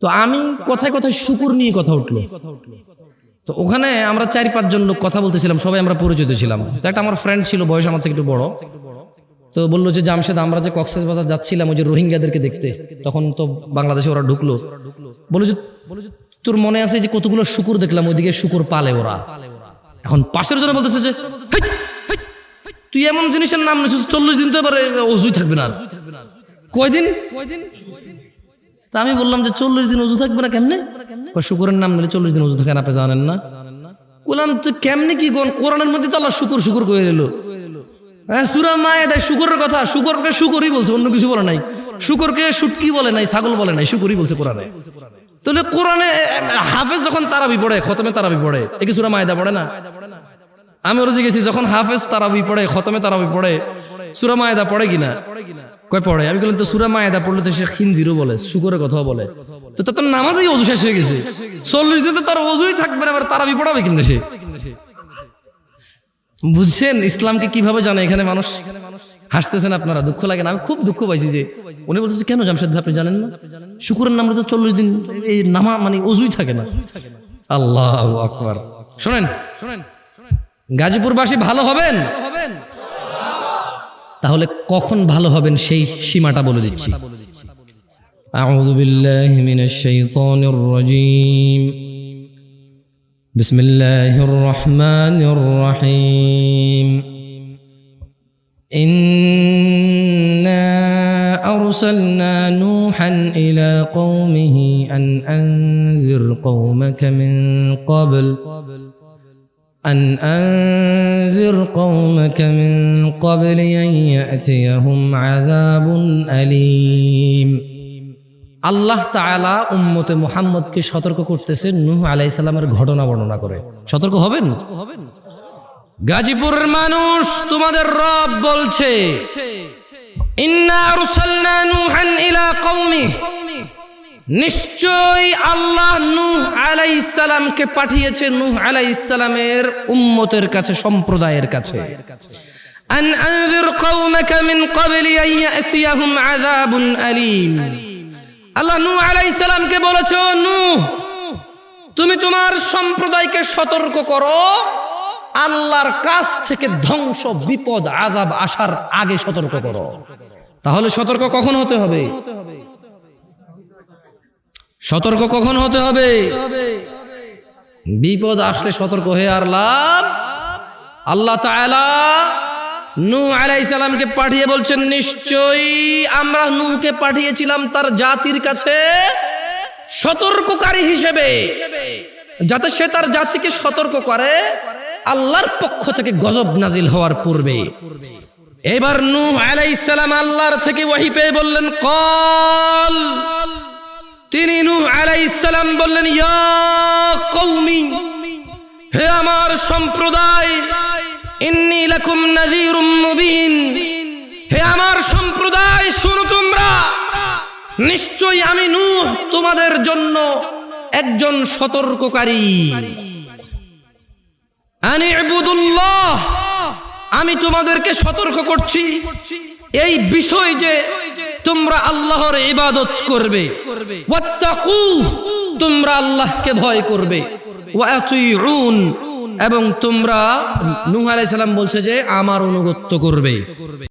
তো আমি কথায় কথায় শুকুর নিয়ে কথা উঠলো। তো ওখানে আমরা 4-5 জন লোক কথা বলতেছিলাম, সবাই আমরা পরিচিত ছিলাম। তো একটা আমার ফ্রেন্ড ছিল, বয়স আমার থেকে একটু বড়, তো বললো যে জামশেদ, আমরা যে কক্সবাজার যাচ্ছিলাম ওই যে রোহিঙ্গাদেরকে দেখতে, তখন তো বাংলাদেশে ওরা ঢুকলো, বলে যে তোর মনে আছে যে কতগুলো শুকুর দেখলাম, ওইদিকে শুকুর পালে ওরা। এখন পাশের জন্য বলতেছে যে তুই এমন জিনিসের নাম নিছিস, 40 দিন তো এবারে অজুই থাকবে না। কয়দিন? তা আমি বললাম যে 40 দিন অজু থাকবে না কেমনে? শুকুরের নাম নিলে 40 দিন অজু থাকে না, আপনি জানেন না? বললাম তো কেমনে কি কোরআনের মধ্যে তো আল্লাহ শুকুর শুকুর করে এলো। হ্যাঁ, সূরা মায়েদায় শুকরের কথা, শুকরকে শুকরই বলছে, অন্য কিছু বলে নাই। শুকরকে শুটকি বলে নাই, ছাগল বলে নাই, শুকরই বলছে কোরআনে। তাহলে কোরআনে হাফেজ যখন তারাবি পড়ে, খতমে তারাবি পড়ে, এ কি সূরা মায়েদা পড়ে না? আমি ওর জিজ্ঞেসি, যখন হাফেজ তারাবি পড়ে, খতমে তারাবি পড়ে, সূরা মায়েদা পড়ে কিনা? কয় পড়ে। আমি বললাম তো সূরা মায়েদা পড়লে তো সে খিনজিরও বলে, শুকরের কথাও বলে, তো তার নামাজই অজু শেষ হয়ে গেছে। 40 দিন তো তার অজুই থাকবে না, আবার তারাবি পড়াবে কিনা সে? বুঝছেন ইসলামকে কিভাবে জানে এখানে মানুষ? হাসতেছেন আপনারা, দুঃখ লাগে না? আমি খুব দুঃখ পাইছি যে উনি বলতেছে কেন জামশেদ ভাই আপনি জানেন না? শুকুরের নামে তো 40 দিন এই নামা মানে অজুই থাকে না। আল্লাহু আকবার। শোনেন, গাজীপুরবাসী ভালো হবেন, তাহলে কখন ভালো হবেন সেই সীমাটা বলে দিচ্ছি। আউযু বিল্লাহি মিনাশ শাইতানির রাজীম। বিসমিল্লাহির রহমানির রহিম। ইন্না আরসালনা নূহান ইলা কওমিহি আন আনজির কওমাকা মিন ক্বাবল أن أنذر قومك من قبل أن يأتيهم عذاب أليم। আল্লাহ তাআলা উম্মতে মুহাম্মদকে সতর্ক করতেছেন নূহ আলাইহিস সালামের ঘটনা বর্ণনা করে। সতর্ক হবেন। গাজীপুরের মানুষ, তোমাদের রব বলছে ইন্না আরসালনা নূহান ইলা কওমিহি, নিশ্চয় আল্লাহ নূহ আলাইহিস সালামকে পাঠিয়েছে নূহ আলাইহিস সালামের উম্মতের কাছে, সম্প্রদায়ের কাছে। আন আনজির কওমাকা মিন ক্বাবলি আন ইয়াতিয়াহুম আযাবুন আলীম। আল্লাহ নূহ আলাইহিস সালামকে বলেছে, নূহ তুমি তোমার সম্প্রদায়কে সতর্ক করো, আল্লাহর কাছ থেকে ধ্বংস, বিপদ, আযাব আসার আগে সতর্ক করো। তাহলে সতর্ক কখন হতে হবে? সতর্ক কখন হতে হবে? বিপদ আসলে সতর্ক হয়ে আর লাভ। আল্লাহ তাআলা নূহ আলাইহিস সালামকে পাঠিয়ে বলছেন, নিশ্চয়ই আমরা নূহকে পাঠিয়েছিলাম তার জাতির কাছে সতর্ককারী হিসেবে, যাতে সে তার জাতিকে সতর্ক করে আল্লাহর পক্ষ থেকে গজব নাজিল হওয়ার পূর্বে। এবার নূহ আলাইহিস সালাম আল্লাহর থেকে ওহী পেয়ে বললেন কল, তিনি নূহ আলাইহিস সালাম বললেন ইয়া কওমি, হে আমার সম্প্রদায়, ইন্নী লাকুম নাযীরুম মুবিন, হে আমার সম্প্রদায় শুনো তোমরা, নিশ্চয়ই আমি নূহ তোমাদের জন্য একজন সতর্ককারী। আনি ইবুদুল্লাহ, আমি তোমাদেরকে সতর্ক করছি এই বিষয় যে তোমরা আল্লাহর ইবাদত করবে, ওয়াত্তাকু, তোমরা আল্লাহকে ভয় করবে, ওয়া আতিউন, এবং তোমরা, নূহ আলাইহিস সালাম বলছে যে আমার অনুগত্য করবে।